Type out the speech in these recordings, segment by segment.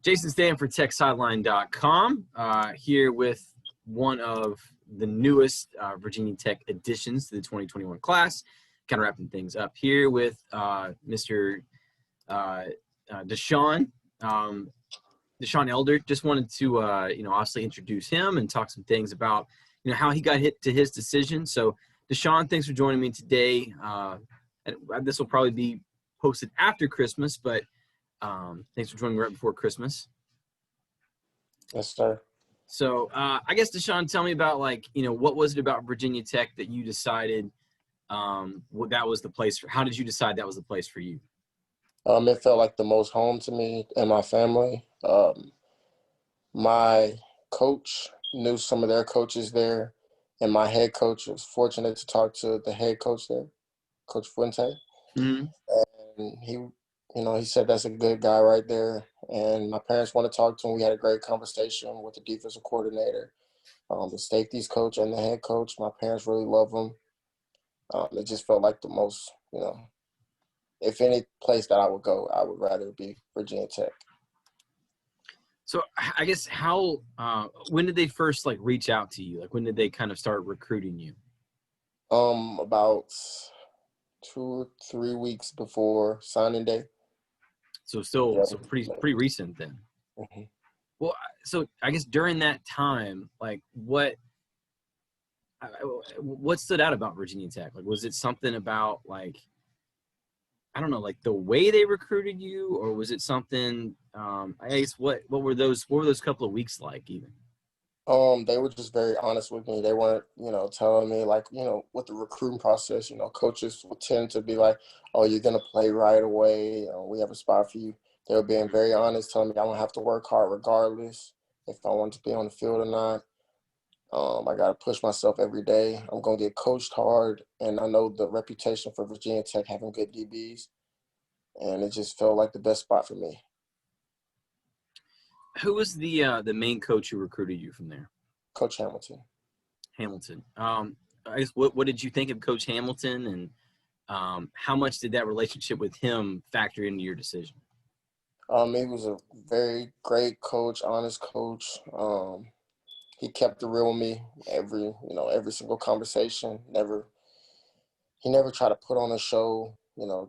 Jason Stanford, TechSideline.com, here with one of the newest Virginia Tech additions to the 2021 class. Kind of wrapping things up here with Mr. Deshaun Elder. Just wanted to, obviously introduce him and talk some things about, how he got hit to his decision. So, Deshaun, thanks for joining me today. This will probably be posted after Christmas, but thanks for joining me right before Christmas. Yes, sir. So I guess, Deshaun, tell me about, what was it about Virginia Tech that you decided that was the place for? How did you decide that was the place for you? It felt like the most home to me and my family. My coach knew some of their coaches there, and my head coach was fortunate to talk to the head coach there, Coach Fuente. Mm-hmm. And he said that's a good guy right there. And my parents want to talk to him. We had a great conversation with the defensive coordinator, the safeties coach, and the head coach. My parents really love him. It just felt like the most, if any place that I would go, I would rather be Virginia Tech. So I guess when did they first reach out to you? When did they kind of start recruiting you? About 2 or 3 weeks before signing day. So pretty recent then. Mm-hmm. Well, so I guess during that time, what stood out about Virginia Tech? Was it something about I don't know, the way they recruited you, or was it something? I guess what were those couple of weeks like even? They were just very honest with me. They weren't, telling me with the recruiting process, coaches would tend to be like, "Oh, you're gonna play right away. We have a spot for you." They were being very honest, telling me I don't have to work hard regardless if I want to be on the field or not. I got to push myself every day. I'm going to get coached hard, and I know the reputation for Virginia Tech having good DBs, and it just felt like the best spot for me. Who was the main coach who recruited you from there? Coach Hamilton. I guess what did you think of Coach Hamilton, and how much did that relationship with him factor into your decision? He was a very great coach, honest coach. He kept it real with me every single conversation. He never tried to put on a show,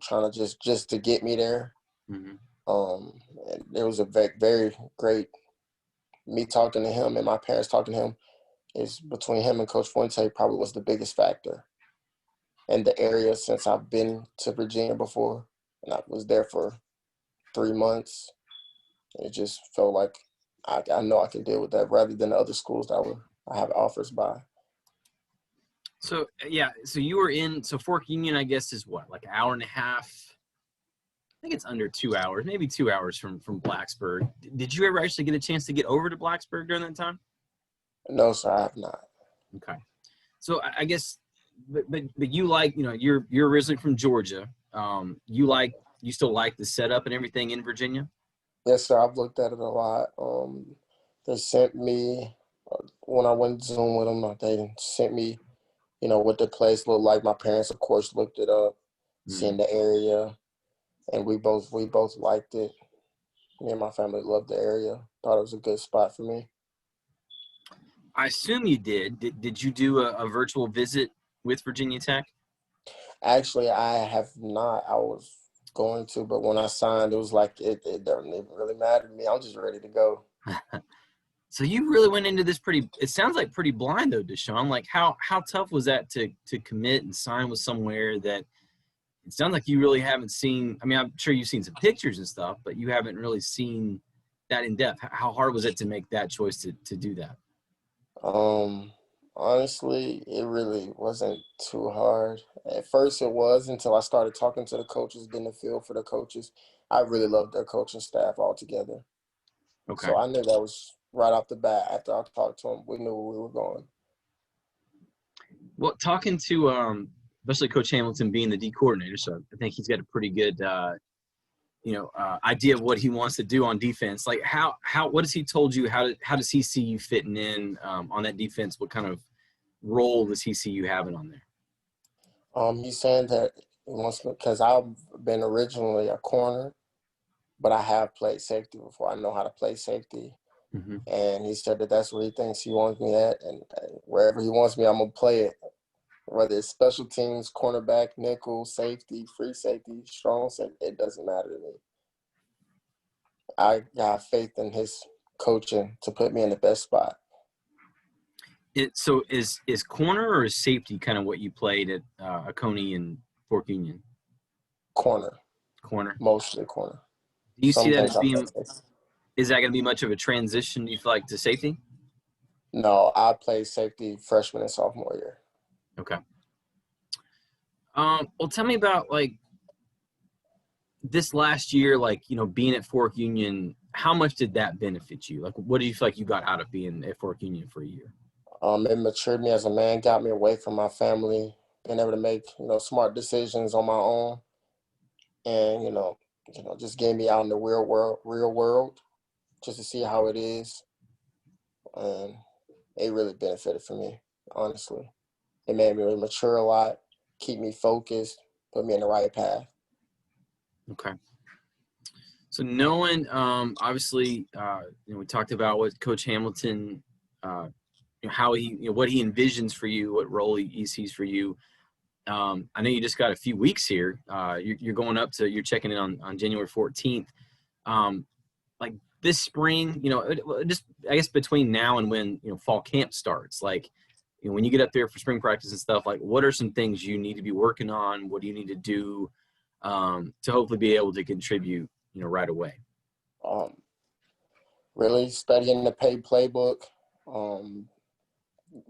trying to just to get me there. Mm-hmm. And it was a very, very great, me talking to him and my parents talking to him, is between him and Coach Fuente probably was the biggest factor in the area since I've been to Virginia before, and I was there for 3 months. It just felt like I know I can deal with that rather than the other schools that I have offers by. So, so you were so Fork Union, I guess, is what, an hour and a half? I think it's under 2 hours, maybe 2 hours from Blacksburg. Did you ever actually get a chance to get over to Blacksburg during that time? No, sir, I have not. Okay. So I guess, but you you're originally from Georgia. You still like the setup and everything in Virginia? Yes, sir. I've looked at it a lot. They sent me, when I went to Zoom with them, they sent me, what the place looked like. My parents, of course, looked it up, seen the area, and we both liked it. Me and my family loved the area. Thought it was a good spot for me. I assume you did. Did you do a virtual visit with Virginia Tech? Actually, I have not. I was going to, but when I signed, it was like it doesn't even really matter to me. I'm just ready to go. So you really went into this it sounds like pretty blind though, Deshaun. How tough was that to commit and sign with somewhere that it sounds like you really haven't seen? I mean, I'm sure you've seen some pictures and stuff, but you haven't really seen that in depth. How hard was it to make that choice to do that? Honestly, it really wasn't too hard. At first it was until I started talking to the coaches, getting a feel for the coaches. I really loved their coaching staff altogether. Okay. So I knew that was right off the bat. After I talked to them, we knew where we were going. Well, talking to especially Coach Hamilton being the D coordinator, so I think he's got a pretty good idea of what he wants to do on defense. What has he told you? How does he see you fitting in on that defense? What kind of role does he see you having on there? He's saying that he wants me, because I've been originally a corner, but I have played safety before. I know how to play safety. Hmm. And he said that that's where he thinks he wants me at. And wherever he wants me, I'm going to play it. Whether it's special teams, cornerback, nickel, safety, free safety, strong safety, it doesn't matter to me. I got faith in his coaching to put me in the best spot. So is corner or is safety kind of what you played at Oconee and Fork Union? Corner, Corner. mostly corner. Do you see that as Sometimes I being? play safety. Is that going to be much of a transition? Do you feel like to safety? No, I played safety freshman and sophomore year. Okay. Well, tell me about like this last year, like, being at Fork Union. How much did that benefit you? Like, what do you feel like you got out of being at Fork Union for a year? It matured me as a man, got me away from my family, being able to make smart decisions on my own, and just getting me out in the real world, just to see how it is, and it really benefited for me, honestly. It made me really mature a lot, keep me focused, put me in the right path. Okay. So knowing, obviously, we talked about what Coach Hamilton, how he, what he envisions for you, what role he sees for you. I know you just got a few weeks here. You're going up to, you're checking in on January 14th. Like this spring, just I guess between now and when fall camp starts, like when you get up there for spring practice and stuff, like what are some things you need to be working on? What do you need to do to hopefully be able to contribute, right away? Um, Really studying the playbook, um,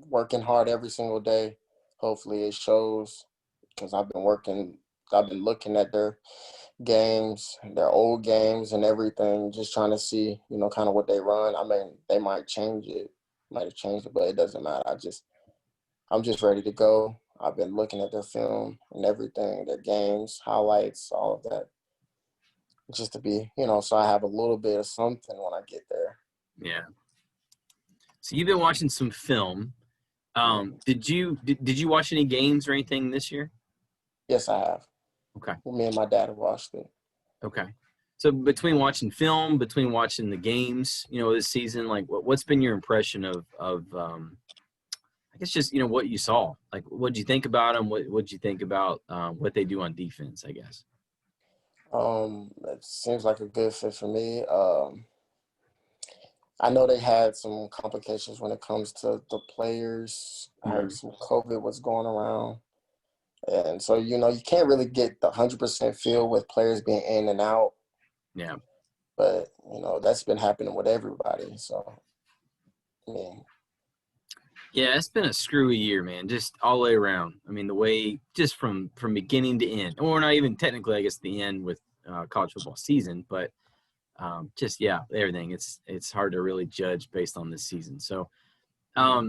working hard every single day. Hopefully it shows because I've been looking at their games, their old games and everything, just trying to see, kind of what they run. I mean, they might have changed it, but it doesn't matter. I'm just ready to go. I've been looking at their film and everything, their games, highlights, all of that, just to be, so I have a little bit of something when I get there. Yeah. So you've been watching some film. Did you watch any games or anything this year? Yes, I have. Okay. Me and my dad have watched it. Okay. So between watching film, between watching the games, this season, like what's been your impression of I guess just what you saw? Like, what did you think about them? What did you think about what they do on defense? I guess. It seems like a good fit for me. I know they had some complications when it comes to the players. I heard Mhm. some COVID was going around. And so, you can't really get the 100% feel with players being in and out. Yeah. But, that's been happening with everybody. So, I mean, Yeah, it's been a screwy year, man. Just all the way around. I mean, the way just from beginning to end, or not even technically, I guess the end with college football season, but just everything. It's hard to really judge based on this season. So, I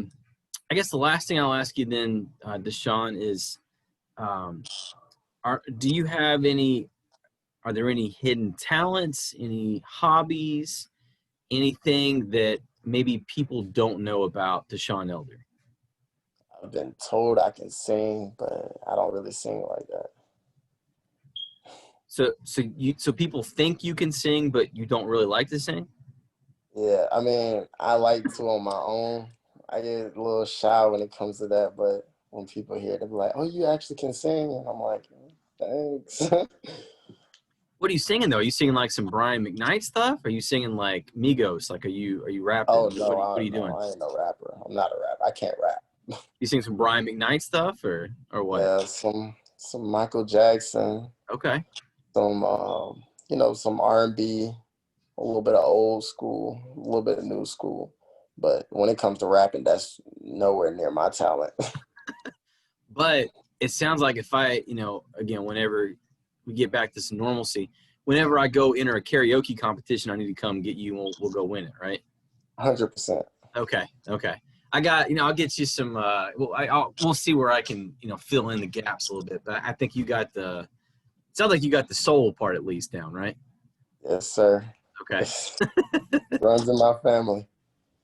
guess the last thing I'll ask you then, Deshaun, is, do you have any? Are there any hidden talents, any hobbies, anything that maybe people don't know about Deshaun Elder? I've been told I can sing, but I don't really sing like that. So people think you can sing, but you don't really like to sing? Yeah, I mean, I like to on my own. I get a little shy when it comes to that, but when people hear it, they'll be like, "Oh, you actually can sing," and I'm like, "Thanks." What are you singing though? Are you singing like some Brian McKnight stuff? Are you singing like Migos? Like, are you rapping? Oh What no, are I you no, doing? I ain't no rapper. I'm not a rapper. I can't rap. You sing some Brian McKnight stuff or what? Yeah, some Michael Jackson, Okay. some some R&B, a little bit of old school, a little bit of new school. But when it comes to rapping, that's nowhere near my talent. But it sounds like if I, again, whenever we get back to some normalcy, whenever I go enter a karaoke competition, I need to come get you and we'll go win it, right? 100%. Okay. Okay. I got, I'll get you some, we'll see where I can, fill in the gaps a little bit, but I think it sounds like you got the soul part at least down, right? Yes, sir. Okay. Runs in my family.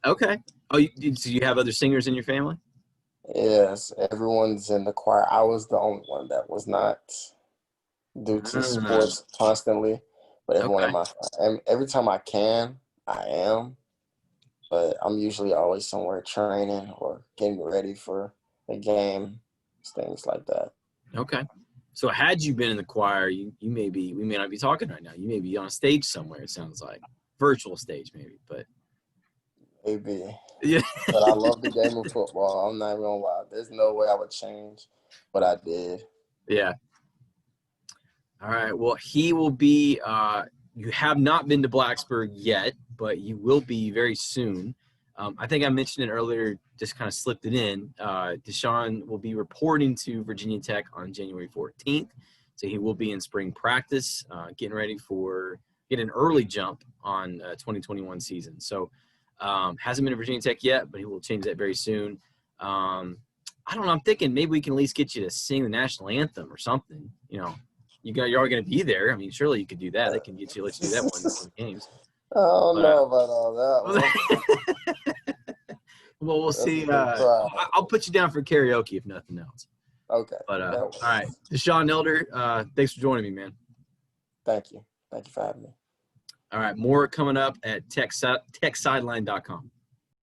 Okay. Oh, so you have other singers in your family? Yes, everyone's in the choir. I was the only one that was not due to Ah, sports constantly. But Okay. every time I can, I am. But I'm usually always somewhere training or getting ready for a game, things like that. Okay. So had you been in the choir, we may not be talking right now. You may be on a stage somewhere, it sounds like. Virtual stage maybe, but Maybe. yeah. But I love the game of football. I'm not even gonna lie. There's no way I would change what I did. Yeah. All right. Well, he will be you have not been to Blacksburg yet, but you will be very soon. I think I mentioned it earlier, just kind of slipped it in. Deshaun will be reporting to Virginia Tech on January 14th. So he will be in spring practice, getting ready for get an early jump on 2021 season. So hasn't been to Virginia Tech yet, but he will change that very soon. I don't know. I'm thinking maybe we can at least get you to sing the national anthem or something. You're all going to be there. I mean, surely you could do that. They can let you do that one games. I don't But know about all that one. well, we'll That's a see. good try. I'll put you down for karaoke if nothing else. Okay. But all right, Deshaun Elder, thanks for joining me, man. Thank you. Thank you for having me. All right, more coming up at techsideline.com.